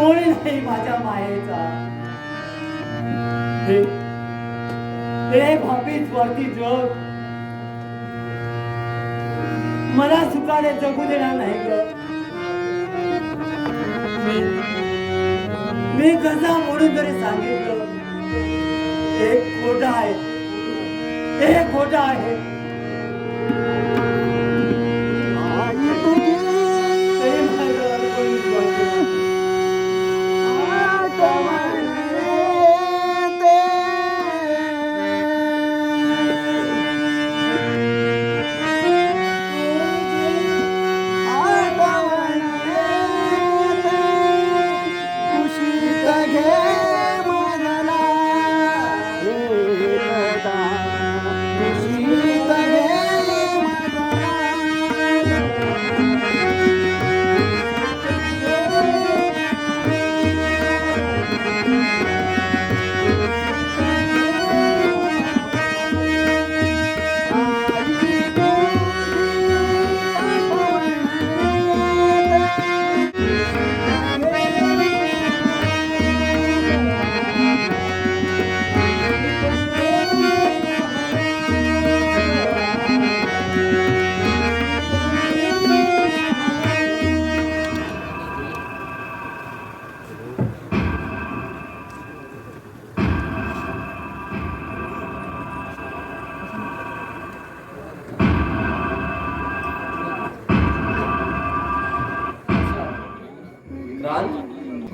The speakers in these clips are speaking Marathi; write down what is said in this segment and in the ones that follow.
कोणी नाही माझ्या मायेचा. हे भाबी स्वार्थी जग मला सुखाने जगू देणार नाही ग. मी गजा मोडून जरी सांगितलं हे खोटं आहे, हे खोटं आहे, तरी माझ्यावर कोणी विश्वास नाही.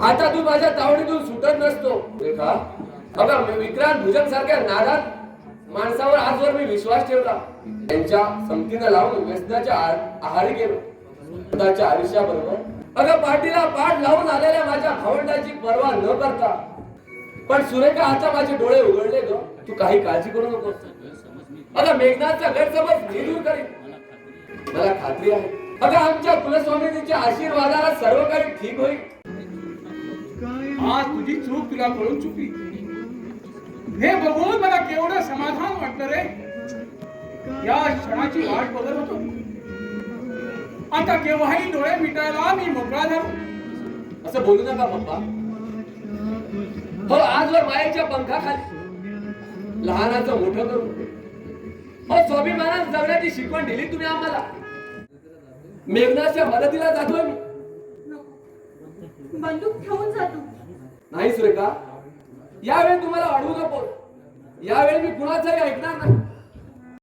आता तू माझ्या तावडीतून सुटत नसतो रेखा. बघा विक्रांत भुजंग सारख्या नादात माणसावर आजवर मी विश्वास ठेवला. त्यांच्या संगतीनं लावून व्यसनाच्या आहारी गेलो. स्वतःच्या आयुष्याबरोबर अगं पाठीला पाठ लावून आलेल्या माझ्या भावंडाची पर्वा न करता. पण सुरेखा आता माझे डोळे उघडले ग. तू काही काळजी करू नको. अगं मेघनाथचा गैरसमज मी दूर करीन. मला खात्री आहे अगं आमच्या कुलस्वामिनीच्या आशीर्वादाला सर्व काही ठीक होईल. आज तुझी चूक तुला कळून चुकली हे बघून मला केवढं समाधान वाटलं रे. या क्षणाची वाट बघत होतो. आता केव्हाही डोळे मिटायला मी मोकळा झालो. असं बोलू नका पप्पा. हो आजवर मायेच्या पंखाखाली लहानाचं मोठं करू. हो स्वाभिमानात जगण्याची शिकवण दिली तुम्ही आम्हाला. मेघनाच्या मदतीला जातोय मी. बंदूक ठेवून जातो. नाही सुरेखा, यावेळी तुम्हाला अडवू नको. यावेळी मी कुणाचंही ऐकणार नाही.